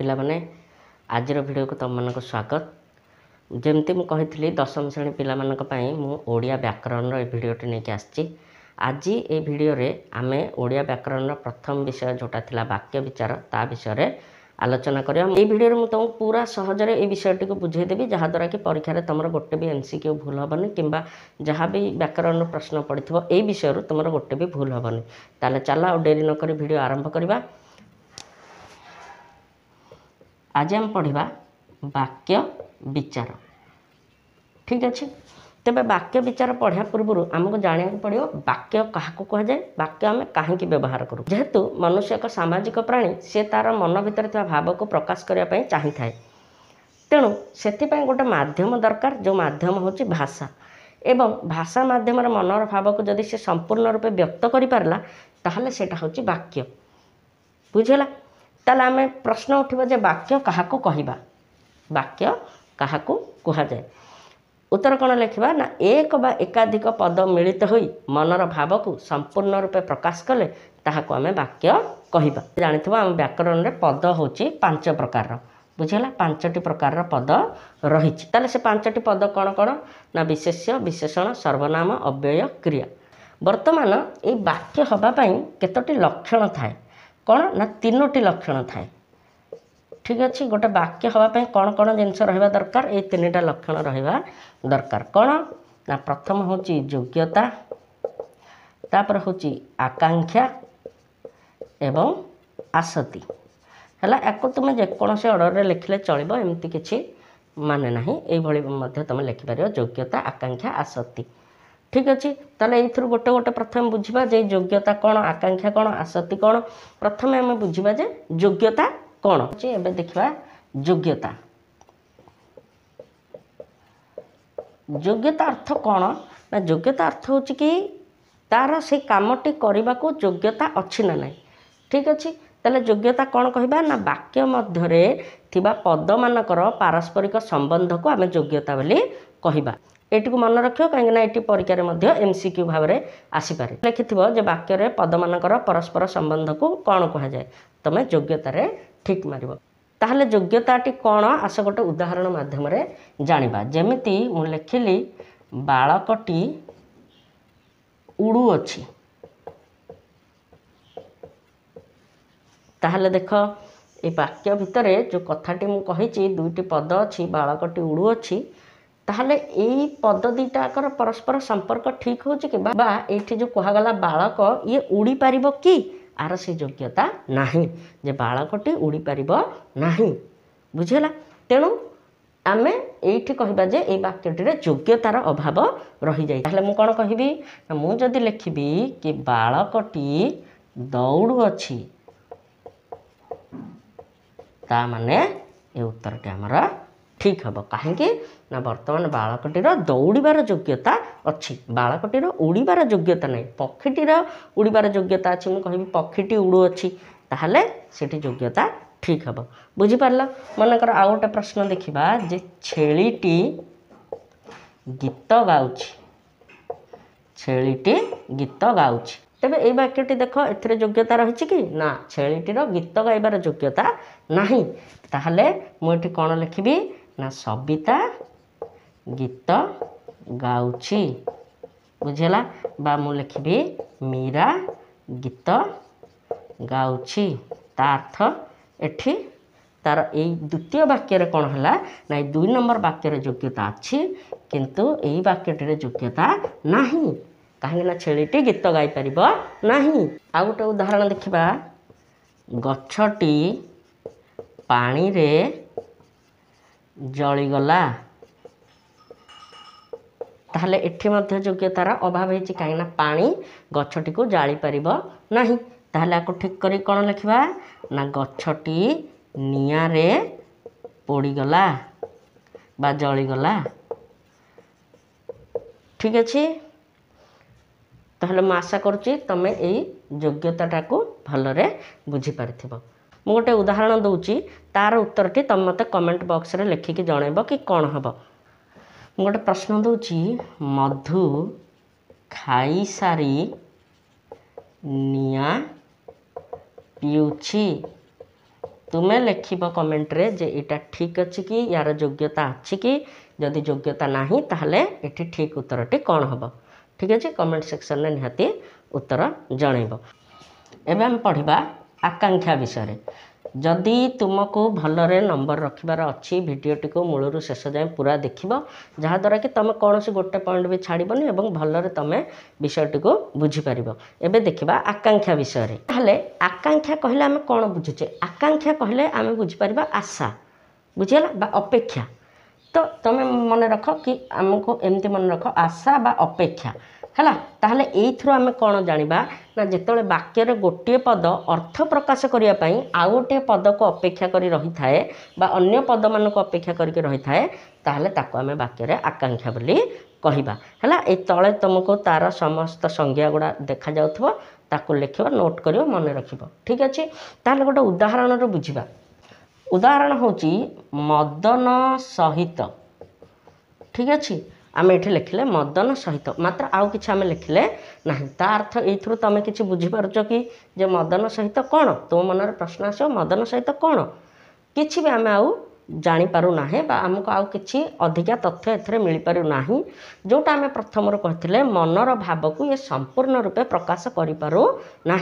पिला माने आजिर वीडियो को तुम मानक स्वागत। जमती मु कही दशम श्रेणी पिला मानक पई मु ओडिया व्याकरण रो वीडियोटी नहीं आसी। आज ये वीडियो रे आमे ओडिया व्याकरण रो प्रथम विषय जोटा थिला वाक्य विचार ता विषय रे आलोचना करिया। ए वीडियो रे मु तुमको पूरा सहज रे ए विषयटी को बुझाई देबी जहा द्वारा कि परीक्षा रे तमरो गोटे भी एमसीक्यू भूल हबनी किंबा जहा भी व्याकरण रो प्रश्न पड़िथिबो ए विषय रो तमरो गोटे भी भूल हबनी। ताले चला डेरी न करी वीडियो आरंभ करबा। आज हम पढ़ा वाक्य विचार। ठीक अच्छे तेरे वाक्य विचार पढ़ा पूर्व आमको जाना पड़ो वाक्य क्या कह जाए, वाक्य आम कहीं व्यवहार करूँ। जेहेतु मनुष्य एक सामाजिक प्राणी सी तार मन भीतर भाव को प्रकाश करने चाही था, तेणु से गोटे माध्यम दरकार जो माध्यम हूँ भाषा। एवं भाषा माध्यम मनर भाव को जदि से संपूर्ण रूपे व्यक्त कर पारला ताहले सेटा हूँ वाक्य। बुझेगा ताले आमे प्रश्न उठिबो जे वाक्य काहाको कहिबा, वाक्य काहाको कहा जाए। उत्तर कौन लिखा ना एक बा एकाधिक पद मिलित होई मनर भाव को संपूर्ण रूपे प्रकाश कले ताहाको आमे वाक्य कहिबा। जानिथिबो आम व्याकरण रे पद होची 5 प्रकार। बुझेला 5टी प्रकार पद रहिछि। ताले से 5टी पद कौन कौन ना विशेष्य, विशेषण, सर्वनाम, अव्यय, क्रिया। वर्तमान ए वाक्य हबा पई केतोटी लक्षण थाए कौन ना 3टी लक्षण थाए। ठीक अच्छे गोटे वाक्य हाँपाई कौन कौन जिनस रहा दरकार, ये 3टा लक्षण रहा दरकार। कौन ना प्रथम हूँ योग्यता, तापर हूँ आकांक्षा एवं आसक्ति है। या तुम जेकोसी अर्डर रे लिखले चलो, एमती किसी माने ना ये तुम लिखिपार योग्यता, आकांक्षा, आसक्ति। ठीक अच्छे ताले ये गोटे गोटे प्रथम बुझा जे योग्यता कौन, आकांक्षा कौन, आसक्ति कौन। प्रथम आम बुझा जे योग्यता कौन एबे देखा। योग्यता योग्यता अर्थ कौन ना योग्यता अर्थ हूँ कि तार से कामटी करने को योग्यता अच्छी ना नहीं। ठीक अच्छे ताले योग्यता कौन कहबा ना वाक्य मध्यरे थिबा पद मानकर पारस्परिक संबंध को आम योग्यता बोली कहबा। एटी को मन रख कहीं ये परीक्षा एमसीक्यू भाव में आसीपे। लिखिथिबो जे वाक्य रे पद मानकर परस्पर संबंध को कौन कह जाए, तुम योग्यतार ठीक मार। ताहले योग्यताटी कौन आस गोटे उदाहरण माध्यम जानिबा। जेमिति मु लिखिली बालकटी उड़ू अछि। ताहले देख ये वाक्य भितर जो कथाटी मु कहिछि 2टी पद अछि बालकटी उड़ू अछि। ताहले यही पद दीटाकर परस्पर संपर्क ठीक हो कि बा ये जो कहगला बालक ये उड़ी पारिबो कि आर से योग्यता नहीं जे बालकटी उड़ी पारिबो नहीं। बुझेला तेणु आमे एठी कहबा जे ए वाक्यटी रे योग्यतार अभाव रही जाय। ताहले मु कोन कहबी ना मु जदी लिखिबी कि बालकटी दौड़ू अछि ता माने ए उत्तरटी हमरा ठीक हम। कहीं ना वर्तमान बालकटीर दौड़ार योग्यता अच्छी, बालकटीर उड़ार योग्यता नहीं। पक्षीटीर उड़ार योग्यता अच्छी, मुझे कहि पक्षीटी उड़ू अच्छी ताहले सेठी योग्यता ठीक हम। बुझीपार मनकर आउ गोटे प्रश्न देखा जे छेलीटी गीत गाउछि, छेलीटी गीत गाउछि। तेबे ए वाक्यटी देख एथिरे योग्यता रही कि ना छेलीटीर गीत गाइबार योग्यता नहीं। ताहले मुझे कौन लिखिबी ना सबिता गीत गाउछि। बुझेला बा मु लिखिबी मीरा गीत गाउछि। ता अर्थ एठी तार ए द्वितीय वाक्य रे कौन हला ना 2 नंबर वाक्य रे योग्यता अच्छी किंतु एई वाक्यटी रे योग्यता नहीं। कहीं ना छेलीटी गीत गाई परिबो नहीं। आ गोटे उदाहरण देखिबा गछटी पानी रे जलीगला। ताहले एठी मध्य योग्यतार अभाव है कहीं ना पानी गछटी को जाली पारिबो नहीं। ताहले आको ठीक करी कौन लिखा ना गछटी निया रे पोड़ीगला बा जलीगला। ठीक अच्छे ताहले मैं आशा करुच्ची तुम यही योग्यता को भलरे बुझी पारिथिबो। मु गोटे उदाहरण दूची तार उत्तरटी तुम मत कमेंट बॉक्स रे लिखिकी जनइब कि कौन हम। मु गोटे प्रश्न दूची मधु खाई सारी निया पिउछि तुमे लिखिब कमेंट रे जे इटा ठीक अच्छी कि यार योग्यता अच्छी कि जदि योग्यता नहीं ताहले एठी ठीक उत्तरटी कौन हम ठीक अच्छे कमेंट सेक्शन में निहाती उत्तर जनइब। एवं आम पढ़ा आकांक्षा विषय जदि तुमको भलरे नंबर रखिबार अच्छी भिडटी को मूलरू शेष जाए पूरा देख जहाँद्वारा कि तुम कौन सी गोटे पॉइंट भी छाड़बनी और भलरे तुम विषयटी को बुझीपार। एवं देखा आकांक्षा विषय ताहले आकांक्षा कहले आम कौन बुझुचे आकांक्षा कहले आम बुझीपार आशा बुझीगला बा अपेक्षा। तो तुम मन रख कि आमको एमती मन रख आशा बा अपेक्षा है ताहले एथुर आम कौन जानिबा ना जिते वाक्य गोटे पद अर्थ प्रकाश करने आउ गोटे पद को अपेक्षा करी रही थाए बा अन्य पद मान को अपेक्षा करके रही थाए ताहले ताको आम वाक्य आकांक्षा बोली कहबा है। ए तले तुमको तार समस्त संज्ञा गुड़ा देखा जाउथबो ताको लिखिबो नोट करियो मन रखिबो ठीक अच्छे। ताहले गोटे उदाहरण बुझिबा उदाहरण होची मदन सहित ठीक अच्छे आम ये लिखले मदन सहित मात्र आउ कि आम लिखले ना ता अर्थ ये तुम कि बुझीपार कि जे मदन सहित कौन तो मन प्रश्न आस मदन सहित कौन कि भी आम आउ जापारू ना आमको आउ कि अधिका तथ्य एथरे मिल पारू ना जोटा आम प्रथम कहते मनर भाव को ये संपूर्ण रूपे प्रकाश करूँ ना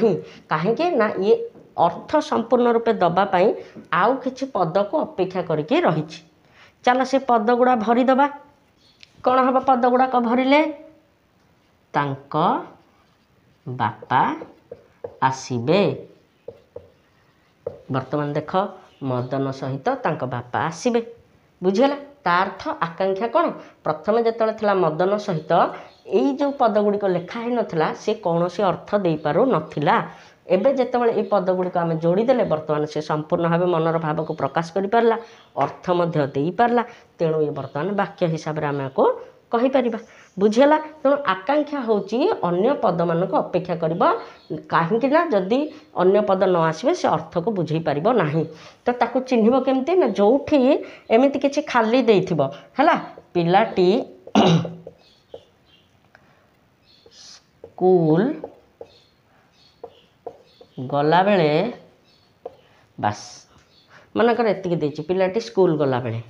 कहीं ना ये अर्थ संपूर्ण रूपे दबापाई आउ कि पद को अपेक्षा करके रही। चलो से पद गुड़ा भरीदबा कौन हम पद गुड़ाक भरिले तांको बापा आसीबे वर्तमान देख मदन सहित तांको बापा आसीबे बुझीगला तार्थ आकांक्षा कौन प्रथम जिते थिला मदन सहित यही जो पद गुड़िक लिखाई नाला सी कौन सी अर्थ दे पारू नथिला एबे जेतेबेले ए पद गुड़िक आम जोड़ीदेले वर्तमान से संपूर्ण भाव मनर भाव को प्रकाश कर पारला अर्थ मध्य दे पारला तेणु ये वर्तमान वाक्य हिसाब से आम को कहीपर बुझीगला। तेणु आकांक्षा होची अन्य पद मान को अपेक्षा करबा कहीं ना जदि अन्य पद न आसबे से अर्थ को बुझे पार ना तो ताकू चिन्हब केमती ना जोठी एमती किसी खाली देथिबो हैला पिलाटी स्कूल गला बेले बास मनकर एतिक देछि पिलाटी स्कूल गला बेले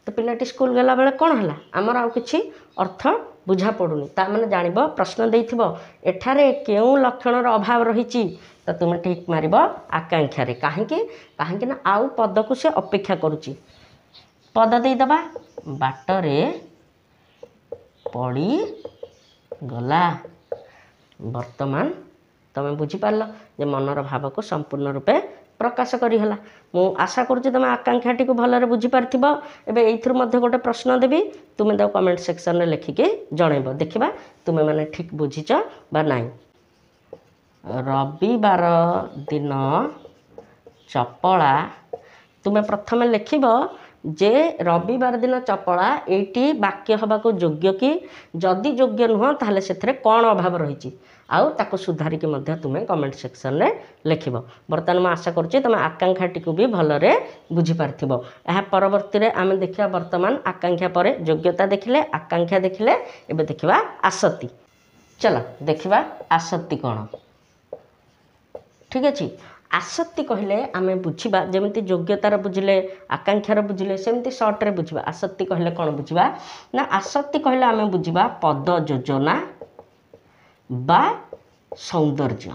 तो पिलाटी स्कूल गला बेले कौन है आमर आउ किछि अर्थ बुझा पड़ुनी ता माने जानिब प्रश्न देथिबो एठारे केउ लक्षणर अभाव रहिछि तो तुम ठीक मारिब आकांक्षा रे कहीं ना आउ पद को से अपेक्षा करुछि पद देदबा बाटरे पड़ी गला वर्तमान तुम बुझीपार जे मनर भाव को संपूर्ण रूपे प्रकाश करीहला। मु आशा करुँच तुम आकांक्षाटी को भलरे बुझीपार एबे एइथुर मध्य गोटे प्रश्न देवी तुम तो कमेंट सेक्शन में लिखिके जनइब देखा तुम मैंने ठीक बुझीच बा नाई। रविवार दिन चपला तुम प्रथम लिखिब जे रविवार दिन चपला एटी वाक्य हवा को योग्य कि जदि योग्य नुह ताहले सेथरे कौन अभाव रही आउ ताको सुधारिकी मध्य तुम कमेंट सेक्शन में लिखिब। बर्तमान मैं आशा करुँच तुम आकांक्षाटी को भी भलरे बुझीपार यह परवर्ती रे आम देखा वर्तमान आकांक्षा पर योग्यता देखिले आकांक्षा देखिले एबे देखिबा आसक्ति। चलो देखिबा आसक्ति कौन ठीक अच्छे। आसक्ति कहले आम बुझा जमी योग्यतार बुझिले आकांक्षार बुझिले सेमती सर्ट्रे बुझा आसक्ति कहले कौन बुझा ना आसक्ति कहले आम बुझा पद योजना बा सौंदर्य।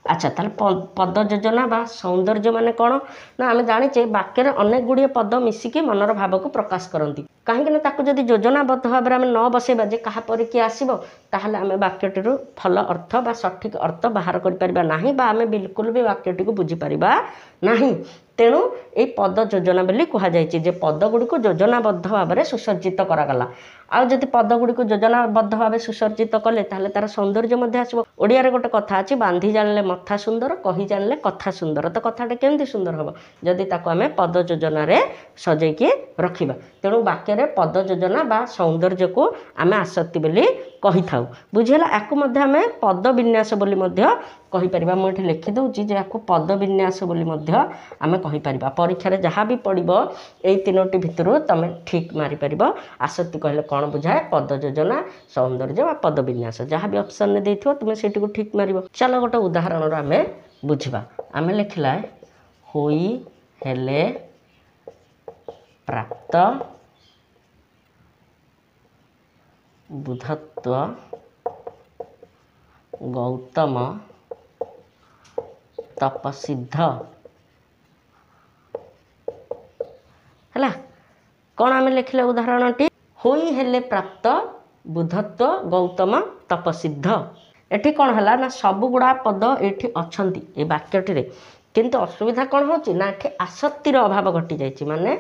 अच्छा ताल पद योजना बा सौंदर्य माने कौन ना आम जाचे वाक्य अनेक गुड़िए पद मिसिकी मनर भाव को प्रकाश करती कहीं ताकू जदि योजनाबद्ध भाव में न बसैबा जे कहा पर किए आसब ताहले आम वाक्यटी फल अर्थ बा सठिक अर्थ बाहर कर ना बा आम बिल्कुल भी वाक्यटी को बुझीपार ना तेणु ये पद योजना बोली कहुई जे पद गुड़ी को योजनाबद्ध भाव में सुसज्जित करागला आउ जदि पद गुड़ी को योजनाबद्ध भाव सुसज्जित कले ताहले तार सौंदर्य आसब। ओडिया रे गोटे कथा अच्छी बांधी जानले मथा सुंदर कही जानले कथा सुंदर तो कथाटा केमती सुंदर हम जदि ताको आम पद योजना सजैकी रखिबा। तेणु वाक्य पद योजना बा सौंदर्य को आम आसक्ति बोली कही था बुझेगा याकू आम पद विन्यास बोली कहीपर मुझे लिखिदे जे याकू पद विन्यास बोली आम कहीपर परीक्षा जहाँ भी पड़ो यही तीनोटी भितर तुम ठीक मारिपार। आसक्ति कहले कौन बुझाए पद योजना सौंदर्य व पद विन्यास जहाँ भी ऑप्शन ने तुम से ठीक मार। चलो गोटे उदाहरण आम बुझा आम लिखला ହୋଇ ହେଲେ ପ୍ରାପ୍ତ ବୁଧତ୍ଵ ଗୌତମ ତପସିଦ୍ଧ ହେଲା। କ'ଣ ଆମେ ଲେଖିଲେ ଉଦାହରଣଟି? ହୋଇ ହେଲେ ପ୍ରାପ୍ତ ବୁଧତ୍ଵ ଗୌତମ ତପସିଦ୍ଧ। ଏଠି କ'ଣ ହେଲା ନା ସବୁଗୁଡ଼ା ପଦ ଏଠି ଅଛନ୍ତି ଏ ବାକ୍ୟଟିରେ, କିନ୍ତୁ ଅସୁବିଧା କ'ଣ ହେଉଛି ନା ଏଠି ଆସକ୍ତିର ଅଭାବ ଘଟିଯାଇଛି। ମାନେ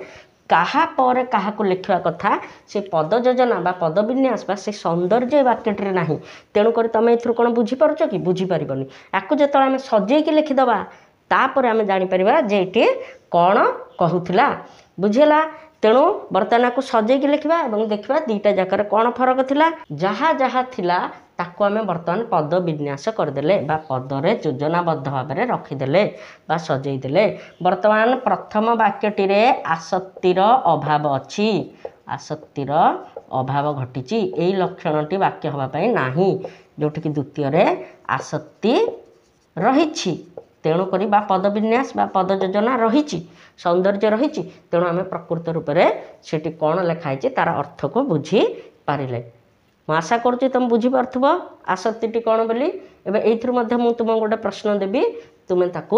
କାହା ପରେ କାହାକୁ ଲେଖିବା କଥା ସେ ପଦ ଯୋଜନା ବା ପଦ ବିନ୍ୟାସ ବା ସେ ସୌନ୍ଦର୍ଯ୍ୟ ଏ ବାକ୍ୟଟିରେ ନାହିଁ। ତେଣୁକରି ତୁମେ ଏଥିରୁ କ'ଣ ବୁଝିପାରୁଛ କି? ବୁଝିପାରିବନି। ଆକୁ ଯେତେବେଳେ ଆମେ ସଜେଇକି ଲେଖିଦେବା ତାପରେ ଆମେ ଜାଣିପାରିବା ଯେ ଏଠି କ'ଣ କହୁଥିଲା। ବୁଝିଲା? ତେଣୁ ବର୍ତ୍ତମାନ ଆକୁ ସଜେଇକି ଲେଖିବା ଏବଂ ଦେଖିବା ଦୁଇଟା ଯାକରେ କ'ଣ ଫରକ ଥିଲା। ଯାହା ଯାହା ଥିଲା ତାକୁ ଆମେ ବର୍ତ୍ତମାନ ପଦ ବିନ୍ୟାସ କରିଦେଲେ ବା ପଦରେ ଯୋଜନାବଦ୍ଧ ଭାବରେ ରଖିଦେଲେ ବା ସଜେଇ ଦେଲେ। ବର୍ତ୍ତମାନ ପ୍ରଥମ ବାକ୍ୟଟିରେ ଆସକ୍ତିର ଅଭାବ ଅଛି, ଆସକ୍ତିର ଅଭାବ ଘଟିଛି। ଏଇ ଲକ୍ଷଣଟି ବାକ୍ୟ ହେବା ପାଇଁ ନାହିଁ, ଯେଉଁଠିକି ଦ୍ୱିତୀୟରେ ଆସକ୍ତି ରହିଛି। ତେଣୁକରି ବା ପଦ ବିନ୍ୟାସ ବା ପଦ ଯୋଜନା ରହିଛି, ସୌନ୍ଦର୍ଯ୍ୟ ରହିଛି। ତେଣୁ ଆମେ ପ୍ରକୃତ ରୂପରେ ସେଠି କ'ଣ ଲେଖା ହେଇଛି ତାର ଅର୍ଥକୁ ବୁଝିପାରିଲେ। ମୁଁ ଆଶା କରୁଛି ତୁମେ ବୁଝିପାରୁଥିବ ଆସକ୍ତିଟି କ'ଣ ବୋଲି। ଏବେ ଏଇଥିରୁ ମଧ୍ୟ ମୁଁ ତୁମକୁ ଗୋଟେ ପ୍ରଶ୍ନ ଦେବି, ତୁମେ ତାକୁ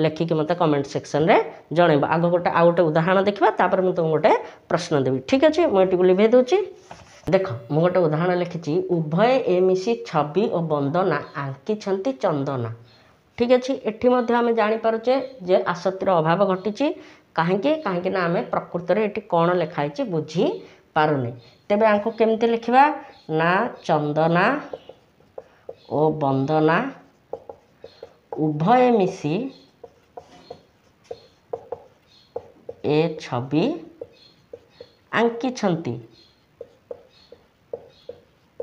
ଲେଖିକି ମୋତେ କମେଣ୍ଟ ସେକ୍ସନରେ ଜଣାଇବ। ଆଗ ଆଉ ଗୋଟେ ଉଦାହରଣ ଦେଖିବା, ତାପରେ ମୁଁ ତୁମକୁ ଗୋଟେ ପ୍ରଶ୍ନ ଦେବି। ଠିକ୍ ଅଛି, ମୁଁ ଏଠିକୁ ଲିଭେଇ ଦେଉଛି। ଦେଖ, ମୁଁ ଗୋଟେ ଉଦାହରଣ ଲେଖିଛି। ଉଭୟ ମିଶି ଛବି ଓ ବନ୍ଦନା ଆଙ୍କିଛନ୍ତି ଚନ୍ଦନା। ଠିକ୍ ଅଛି, ଏଠି ମଧ୍ୟ ଆମେ ଜାଣିପାରୁଛେ ଯେ ଆସକ୍ତିର ଅଭାବ ଘଟିଛି। କାହିଁକି ନା ଆମେ ପ୍ରକୃତରେ ଏଠି କ'ଣ ଲେଖା ହେଇଛି ବୁଝିପାରୁନି। ତେବେ ଆଙ୍କୁ କେମିତି ଲେଖିବା ନା ଚନ୍ଦନା ଓ ବନ୍ଦନା ଉଭୟ ମିଶି ଏ ଛବି ଆଙ୍କିଛନ୍ତି।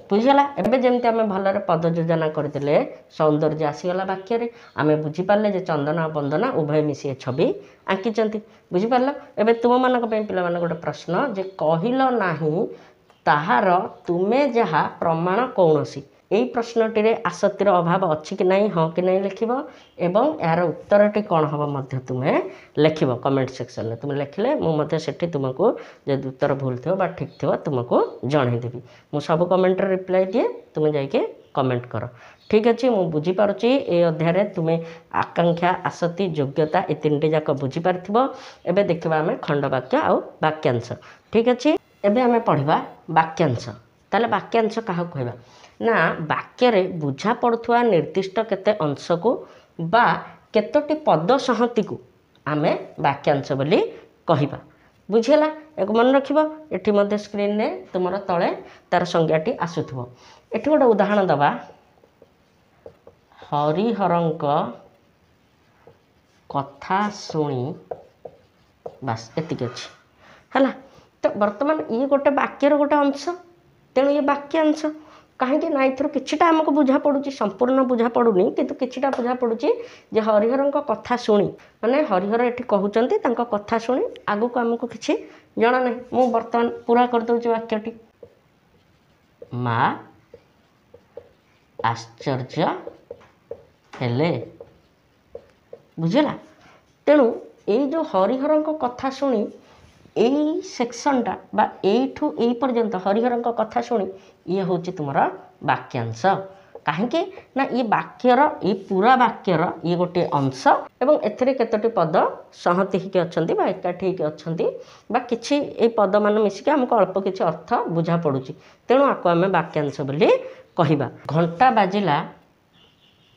ବୁଝିଗଲା? ଏବେ ଯେମିତି ଆମେ ଭଲରେ ପଦ ଯୋଜନା କରିଦେଲେ ସୌନ୍ଦର୍ଯ୍ୟ ଆସିଗଲା ବାକ୍ୟରେ। ଆମେ ବୁଝିପାରିଲେ ଯେ ଚନ୍ଦନା ବନ୍ଦନା ଉଭୟ ମିଶି ଏ ଛବି ଆଙ୍କିଛନ୍ତି। ବୁଝିପାରିଲ? ଏବେ ତୁମମାନଙ୍କ ପାଇଁ ପିଲାମାନଙ୍କ ଗୋଟେ ପ୍ରଶ୍ନ ଯେ କହିଲ ନାହିଁ ତାହାର ତୁମେ ଯାହା ପ୍ରମାଣ କୌଣସି। ଏଇ ପ୍ରଶ୍ନଟିରେ ଆସକ୍ତିର ଅଭାବ ଅଛି କି ନାହିଁ, ହଁ କି ନାହିଁ ଲେଖିବ ଏବଂ ଏହାର ଉତ୍ତରଟି କ'ଣ ହେବ ମଧ୍ୟ ତୁମେ ଲେଖିବ କମେଣ୍ଟ ସେକ୍ସନରେ। ତୁମେ ଲେଖିଲେ ମୁଁ ମଧ୍ୟ ସେଠି ତୁମକୁ ଯଦି ଉତ୍ତର ଭୁଲ ଥିବ ବା ଠିକ୍ ଥିବ ତୁମକୁ ଜଣାଇଦେବି। ମୁଁ ସବୁ କମେଣ୍ଟରେ ରିପ୍ଲାଏ ଦିଏ, ତୁମେ ଯାଇକି କମେଣ୍ଟ କର। ଠିକ୍ ଅଛି, ମୁଁ ବୁଝିପାରୁଛି ଏ ଅଧ୍ୟାୟରେ ତୁମେ ଆକାଂକ୍ଷା, ଆସକ୍ତି, ଯୋଗ୍ୟତା ଏ ତିନିଟି ଯାକ ବୁଝିପାରିଥିବ। ଏବେ ଦେଖିବା ଆମେ ଖଣ୍ଡବାକ୍ୟ ଆଉ ବାକ୍ୟାଂଶ। ଠିକ୍ ଅଛି, ଏବେ ଆମେ ପଢ଼ିବା ବାକ୍ୟାଂଶ। ତାହେଲେ ବାକ୍ୟାଂଶ କାହାକୁ କହିବା ନା ବାକ୍ୟରେ ବୁଝା ପଡ଼ୁଥିବା ନିର୍ଦ୍ଦିଷ୍ଟ କେତେ ଅଂଶକୁ ବା କେତୋଟି ପଦ ସଂହତିକୁ ଆମେ ବାକ୍ୟାଂଶ ବୋଲି କହିବା। ବୁଝିହେଲା? ଏକ ମନେ ରଖିବ। ଏଠି ମଧ୍ୟ ସ୍କ୍ରିନରେ ତୁମର ତଳେ ତାର ସଂଜ୍ଞାଟି ଆସୁଥିବ। ଏଠି ଗୋଟେ ଉଦାହରଣ ଦେବା। ହରିହରଙ୍କ କଥା ଶୁଣି, ବାସ୍ ଏତିକି ଅଛି ହେଲା। ତ ବର୍ତ୍ତମାନ ଇଏ ଗୋଟେ ବାକ୍ୟର ଗୋଟେ ଅଂଶ, ତେଣୁ ଇଏ ବାକ୍ୟାଂଶ। କାହିଁକି ନା ଏଥିରୁ କିଛିଟା ଆମକୁ ବୁଝା ପଡ଼ୁଛି, ସମ୍ପୂର୍ଣ୍ଣ ବୁଝା ପଡ଼ୁନି କିନ୍ତୁ କିଛିଟା ବୁଝା ପଡ଼ୁଛି ଯେ ହରିହରଙ୍କ କଥା ଶୁଣି, ମାନେ ହରିହର ଏଠି କହୁଛନ୍ତି ତାଙ୍କ କଥା ଶୁଣି, ଆଗକୁ ଆମକୁ କିଛି ଜଣା ନାହିଁ। ମୁଁ ବର୍ତ୍ତମାନ ପୁରା କରିଦେଉଛି ବାକ୍ୟଟି। ମା ଆଶ୍ଚର୍ଯ୍ୟ ହେଲେ। ବୁଝିଲା? ତେଣୁ ଏଇ ଯେଉଁ ହରିହରଙ୍କ କଥା ଶୁଣି, ଏଇ ସେକ୍ସନଟା ବା ଏଇଠୁ ଏଇ ପର୍ଯ୍ୟନ୍ତ ହରିହରଙ୍କ କଥା ଶୁଣି ଇଏ ହେଉଛି ତୁମର ବାକ୍ୟାଂଶ। କାହିଁକି ନା ଏ ବାକ୍ୟର, ଏଇ ପୁରା ବାକ୍ୟର ଇଏ ଗୋଟିଏ ଅଂଶ ଏବଂ ଏଥିରେ କେତୋଟି ପଦ ସଂହତି ହେଇକି ଅଛନ୍ତି ବା ଏକାଠି ହେଇକି ଅଛନ୍ତି ବା କିଛି ଏଇ ପଦମାନ ମିଶିକି ଆମକୁ ଅଳ୍ପ କିଛି ଅର୍ଥ ବୁଝା ପଡ଼ୁଛି। ତେଣୁ ଆକୁ ଆମେ ବାକ୍ୟାଂଶ ବୋଲି କହିବା। ଘଣ୍ଟା ବାଜିଲା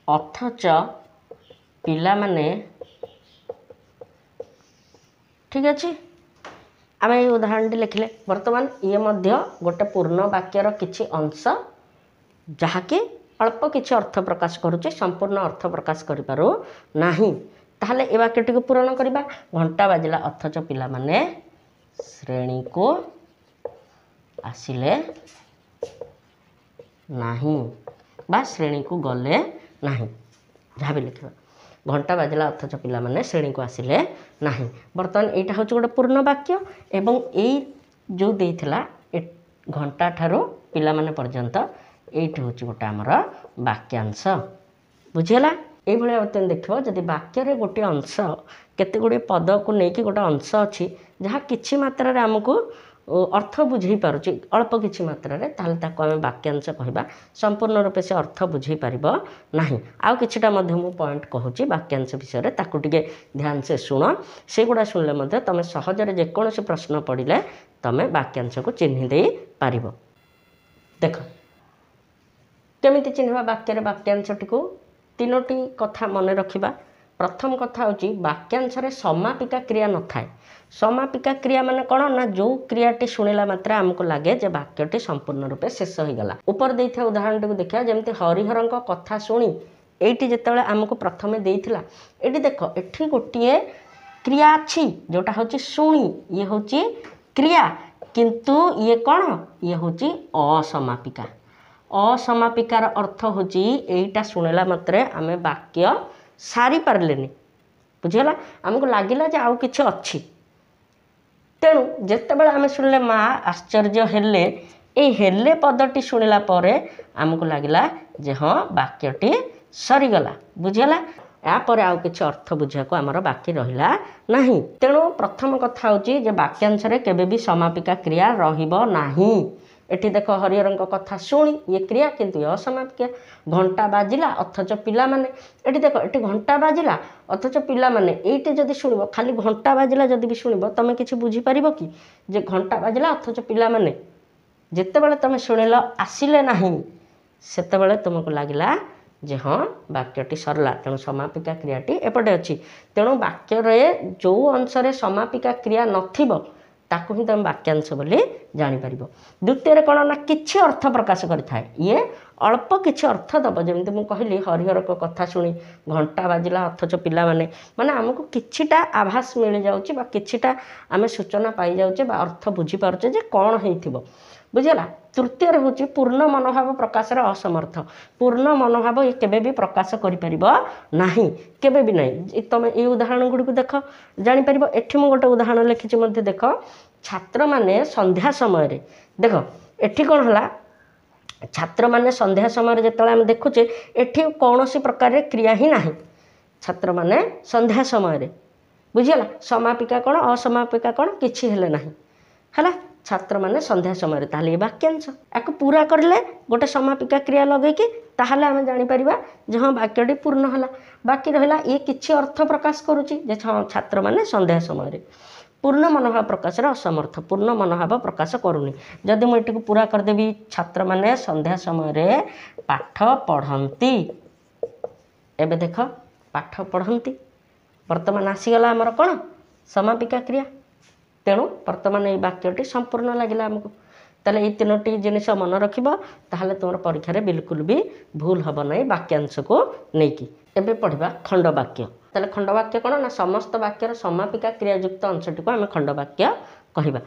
ଅଥଚ ପିଲାମାନେ, ଠିକ୍ ଅଛି, ଆମେ ଏଇ ଉଦାହରଣଟି ଲେଖିଲେ ବର୍ତ୍ତମାନ ଇଏ ମଧ୍ୟ ଗୋଟେ ପୂର୍ଣ୍ଣ ବାକ୍ୟର କିଛି ଅଂଶ ଯାହାକି ଅଳ୍ପ କିଛି ଅର୍ଥ ପ୍ରକାଶ କରୁଛି, ସମ୍ପୂର୍ଣ୍ଣ ଅର୍ଥ ପ୍ରକାଶ କରିପାରୁ ନାହିଁ। ତାହେଲେ ଏ ବାକ୍ୟଟିକୁ ପୂରଣ କରିବା। ଘଣ୍ଟା ବାଜିଲା ଅଥଚ ପିଲାମାନେ ଶ୍ରେଣୀକୁ ଆସିଲେ ନାହିଁ ବା ଶ୍ରେଣୀକୁ ଗଲେ ନାହିଁ, ଯାହା ବି ଲେଖିବା। ଘଣ୍ଟା ବାଜିଲା ଅଥଚ ପିଲାମାନେ ଶ୍ରେଣୀକୁ ଆସିଲେ ନାହିଁ। ବର୍ତ୍ତମାନ ଏଇଟା ହେଉଛି ଗୋଟେ ପୂର୍ଣ୍ଣ ବାକ୍ୟ ଏବଂ ଏଇ ଯେଉଁ ଦେଇଥିଲା ଘଣ୍ଟା ଠାରୁ ପିଲାମାନେ ପର୍ଯ୍ୟନ୍ତ, ଏଇଠି ହେଉଛି ଗୋଟେ ଆମର ବାକ୍ୟାଂଶ। ବୁଝିହେଲା? এইভাবে तुम देख जदि वाक्य गोटे अंश केते गुड़े पद को लेकिन गोटे अंश अच्छी जहाँ कि मात्रा आमको अर्थ बुझे पारुची अल्प किसी मात्रा आम वाक्यांश कहवा संपूर्ण रूपे से अर्थ बुझे पार ना आउ किछिटा मु पॉइंट कहूँ वाक्यांश विषय ताकू टिके ध्यान से शुण से गुड़ा शुणिले तुम सहजरे जेकोसी प्रश्न पड़े तुम वाक्यांश को चिन्ह दे पार। देख केमिति चिन्हवा वाक्य वाक्यांशटी को तीनोटी कथा मन रखा। प्रथम कथा हूँ वाक्यांश समापिका क्रिया न थाए। समापिका क्रिया माने कौन ना जो क्रियाटी शुणिला मात्र आमको लगे जे वाक्यटी संपूर्ण रूपे शेष हो गला। ऊपर देइथा उदाहरण देखा जमती हरिहर कथा शुणी एटी जिते आमको प्रथमे देइथिला एटी देख एठी गोटे क्रिया अच्छी जोटा हूँ शुणी ये हूँ क्रिया किंतु ये कौन ये हूँ असमापिका। असमापिकार अर्थ हूँ यहीटा शुणिला मात्रे आम वाक्य सारी पार्लेनी बुझीगला आमको लगिला जे आउ किछि अच्छी तेणु जितेबाला आम शुणिले माँ आश्चर्य हेले हेले पदटी शुणिला परे आमको लगिला जे हाँ वाक्यटी सरीगला बुझीगला यापर आउ किछि अर्थ बुझाको आमर बाकी रहिला नाही। तेणु प्रथम कथा होची जे वाक्यांश रे केबे भी समापिका क्रिया रहिबो नाही। एठी देख हरिहर कथा शुणी ये क्रिया किंतु असमापिका। घंटा बाजिला अथच पिला माने एठी देख एठी घंटा बाजिला अथच पिला माने एठी जदि शुणिबो खाली घंटा बाजिला जदि भी शुणिबो तमे किछि बुझी पारिबो कि जे घंटा बाजिला अथच पिला माने जेतेबेले तमे शुणिलो आसिले नाही सेतेबेले तुमको लागिला जे हाँ वाक्यटी सरला। तेणु समापिका क्रियाटी एपटे अच्छी। तेणु वाक्य जो अंश समापिका क्रिया नथिबो ताकू ही तुम वाक्यांश बोली जापर। द्वितीय कौन ना किछि अर्थ प्रकाश करें ये अल्प किछि अर्थ दब जमी मुझे कहली हरिहर कथा शुणी घंटा बाजिला अथच पिला माने आमको किछिटा आभास मिल जाऊँ किछिटा आम सूचना पाई जाऊे अर्थ बुझी पारुचे जे कौन होइथिबो बुझीगला। तृतीय हूँ पूर्ण मनोभाव प्रकाश असमर्थ। पूर्ण मनोभाव ये केबे भी प्रकाश करिपरिबो नाही केबे भी नहीं। तुम ये उदाहरण गुड़ी देख जापर। एठी मु गोटे उदाहरण लिखी देख छात्र माने संध्या समय रे देख एठी कौन है छात्र माने संध्या समय जिते आम देखुचे एठी कौन सी प्रकार क्रिया ही ना छात्र माने संध्या समय बुझीगला। समापिका कौन असमापिका कौन किछि हेले नाही है छात्र माने संध्या समय ताले ये वाक्यांश या पूरा करले गोटे समापिका क्रिया लगेकि ताहले आम जापर जे हाँ वाक्यटी पूर्ण है। बाकी रहा ये किछि अर्थ प्रकाश करुच्ची जे हाँ छात्र माने संध्या समय पूर्ण मनोभाव प्रकाश असमर्थ पूर्ण मनोभाव प्रकाश करूनी। जदि मुझे पूरा करदेवी छात्र माने संध्या समय पाठ पढ़ती एबे देख पाठ पढ़ती वर्तमान आसीगला आमर कौन समापिका क्रिया। तेणु वर्तमान ये वाक्यटी संपूर्ण लगे आमको ताले ये तीनोटी जिनिस मन रखिबो ताहले तुम परीक्षा बिल्कुल भी भूल हम ना वाक्यांश को लेकिन। एबे पढ़िबा खंडवाक्य। ताले खंडवाक्य कौन ना समस्त वाक्यर समापिका क्रियायुक्त अंशटी को आम खंडवाक्य कहवा।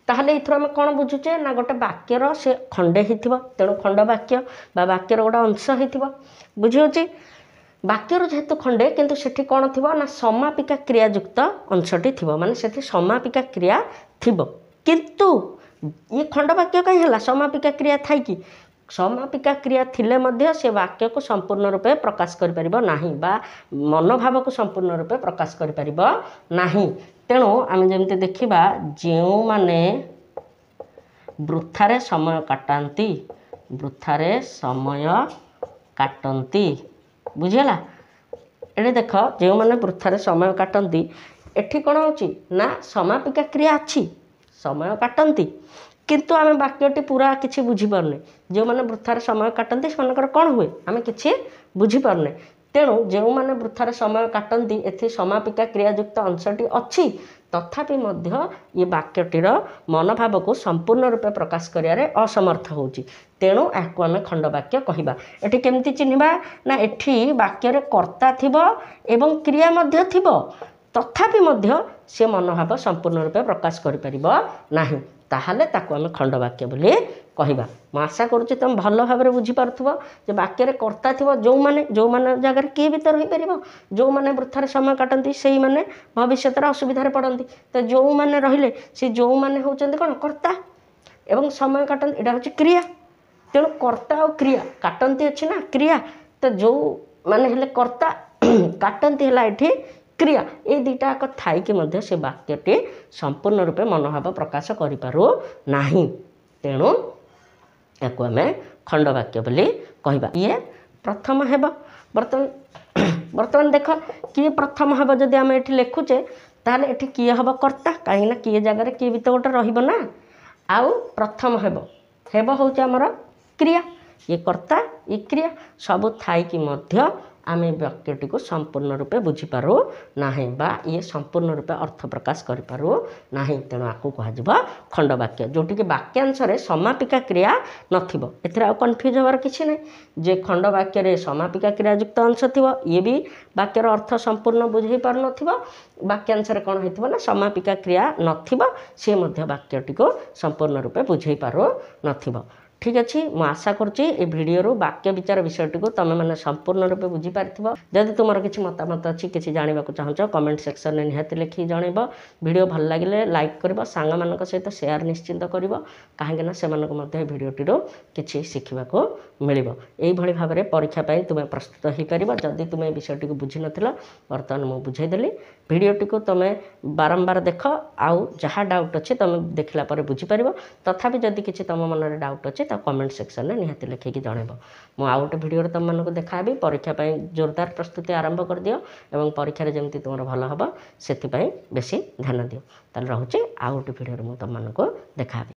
ताहले इथर आम कौन बुझुचे ना गोटे वाक्यर से खंडे होइथिबो तेणु खंडवाक्य बा वाक्यर गोटे अंश होइथिबो बुझिहोची। वाक्यर जेहेतु खंडे किंतु सेठी कौन थी ना समापिका क्रियायुक्त अंशटी थी माने सेठी समापिका क्रिया थी किंतु ये खंडवाक्य कहीं है समापिका क्रिया थाई कि समापिका क्रिया थिले मध्य से वाक्य को संपूर्ण रूपे प्रकाश कर परिबो नाही बा मनोभाव को संपूर्ण रूपे प्रकाश कर परिबो नाही। तेणु आम जमते देखिबा जेउ माने वृथारे समय काटंती वृथारे समय काटंती बुझीगला। ये देख जो मैंने वृथारे समय काटती एठी कौन हो ना समापिका क्रिया अच्छी समय काटती किंतु आम वाक्यटी पूरा किसी बुझीपारे जो मैंने वृथारे समय काटती से कौन हुए आम कि बुझीपारे। तेणु जो मैंने वृथारे समय काटती एथि समापिका क्रियायुक्त अंशटी अच्छी तथापि मध्य ये वाक्यटीर मनोभाव को संपूर्ण रूपे प्रकाश करियारे असमर्थ होउची। तेणु याकू आम खंडवाक्य कहवा। एठी केमती चिन्हवा ना एठी वाक्य कर्ता थिबो एवं क्रिया मध्य थिबो तथापि मध्य से मनोभाव संपूर्ण रूपे प्रकाश करि परिबो नाही ताहले ताकू आम खंडवाक्य बोली कहवा। मु आशा करुच्ची तुम भल भाव बुझीपार्थुव जे वाक्य कर्ता थी जो मैंने जगार किए भी तो रहीपर जो मैंने वृथारे समय काटती से मैंने भविष्य असुविधार पड़ती तो जो मैंने रहिले से जो मैंने होती कौन कर्ता एवं समय काटती यहाँ हूँ क्रिया। तेणु कर्ता और क्रिया काटती अच्छी ना क्रिया तो जो ମାନେ ହେଲେ କର୍ତ୍ତା କାଟନ୍ତି ହେଲା ଏଠି କ୍ରିୟା। ଏ ଦୁଇଟା ଯାକ ଥାଇକି ମଧ୍ୟ ସେ ବାକ୍ୟଟି ସମ୍ପୂର୍ଣ୍ଣ ରୂପେ ମନୋଭାବ ପ୍ରକାଶ କରିପାରୁ ନାହିଁ। ତେଣୁ ୟାକୁ ଆମେ ଖଣ୍ଡବାକ୍ୟ ବୋଲି କହିବା। ଇଏ ପ୍ରଥମ ହେବ। ବର୍ତ୍ତମାନ ଦେଖ କିଏ ପ୍ରଥମ ହେବ ଯଦି ଆମେ ଏଠି ଲେଖୁଛେ ତାହେଲେ ଏଠି କିଏ ହେବ କର୍ତ୍ତା, କାହିଁକିନା କିଏ ଜାଗାରେ କିଏ ବି ତ ଗୋଟେ ରହିବ ନା। ଆଉ ପ୍ରଥମ ହେବ ହେଉଛି ଆମର କ୍ରିୟା। ଇଏ କର୍ତ୍ତା ଇଏ କ୍ରିୟା ସବୁ ଥାଇକି ମଧ୍ୟ ଆମେ ବାକ୍ୟଟିକୁ ସମ୍ପୂର୍ଣ୍ଣ ରୂପେ ବୁଝିପାରୁ ନାହିଁ ବା ଇଏ ସମ୍ପୂର୍ଣ୍ଣ ରୂପେ ଅର୍ଥ ପ୍ରକାଶ କରିପାରୁ ନାହିଁ। ତେଣୁ ଆକୁ କୁହାଯିବ ଖଣ୍ଡବାକ୍ୟ, ଯେଉଁଠିକି ବାକ୍ୟାଂଶରେ ସମାପିକା କ୍ରିୟା ନଥିବ। ଏଥିରେ ଆଉ କନଫ୍ୟୁଜ୍ ହେବାର କିଛି ନାହିଁ ଯେ ଖଣ୍ଡବାକ୍ୟରେ ସମାପିକା କ୍ରିୟାଯୁକ୍ତ ଅଂଶ ଥିବ, ଇଏ ବି ବାକ୍ୟର ଅର୍ଥ ସମ୍ପୂର୍ଣ୍ଣ ବୁଝେଇ ପାରୁନଥିବ। ବାକ୍ୟାଂଶରେ କ'ଣ ହେଇଥିବ ନା ସମାପିକା କ୍ରିୟା ନଥିବ, ସିଏ ମଧ୍ୟ ବାକ୍ୟଟିକୁ ସମ୍ପୂର୍ଣ୍ଣ ରୂପେ ବୁଝେଇ ପାରୁନଥିବ। ଠିକ୍ ଅଛି, ମୁଁ ଆଶା କରୁଛି ଏ ଭିଡ଼ିଓରୁ ବାକ୍ୟ ବିଚାର ବିଷୟଟିକୁ ତୁମେମାନେ ସମ୍ପୂର୍ଣ୍ଣ ରୂପେ ବୁଝିପାରିଥିବ। ଯଦି ତୁମର କିଛି ମତାମତ ଅଛି, କିଛି ଜାଣିବାକୁ ଚାହୁଁଛ, କମେଣ୍ଟ ସେକ୍ସନରେ ନିହାତି ଲେଖିକି ଜଣାଇବ। ଭିଡ଼ିଓ ଭଲ ଲାଗିଲେ ଲାଇକ୍ କରିବ, ସାଙ୍ଗମାନଙ୍କ ସହିତ ସେୟାର ନିଶ୍ଚିନ୍ତ କରିବ, କାହିଁକିନା ସେମାନଙ୍କୁ ମଧ୍ୟ ଏ ଭିଡ଼ିଓଟିରୁ କିଛି ଶିଖିବାକୁ ମିଳିବ। ଏଇଭଳି ଭାବରେ ପରୀକ୍ଷା ପାଇଁ ତୁମେ ପ୍ରସ୍ତୁତ ହୋଇପାରିବ। ଯଦି ତୁମେ ଏ ବିଷୟଟିକୁ ବୁଝିନଥିଲ, ବର୍ତ୍ତମାନ ମୁଁ ବୁଝାଇଦେଲି। ଭିଡ଼ିଓଟିକୁ ତୁମେ ବାରମ୍ବାର ଦେଖ, ଆଉ ଯାହା ଡାଉଟ୍ ଅଛି ତୁମେ ଦେଖିଲା ପରେ ବୁଝିପାରିବ। ତଥାପି ଯଦି କିଛି ତୁମ ମନରେ ଡାଉଟ୍ ଅଛି ତାକୁ କମେଣ୍ଟ ସେକ୍ସନରେ ନିହାତି ଲେଖିକି ଜଣାଇବ। ମୁଁ ଆଉ ଗୋଟେ ଭିଡ଼ିଓରେ ତୁମମାନଙ୍କୁ ଦେଖାହେବି। ପରୀକ୍ଷା ପାଇଁ ଜୋରଦାର ପ୍ରସ୍ତୁତି ଆରମ୍ଭ କରିଦିଅ ଏବଂ ପରୀକ୍ଷାରେ ଯେମିତି ତୁମର ଭଲ ହେବ ସେଥିପାଇଁ ବେଶୀ ଧ୍ୟାନ ଦିଅ। ତାହେଲେ ରହୁଛି, ଆଉ ଗୋଟେ ଭିଡ଼ିଓରେ ମୁଁ ତୁମମାନଙ୍କୁ ଦେଖାହେବି।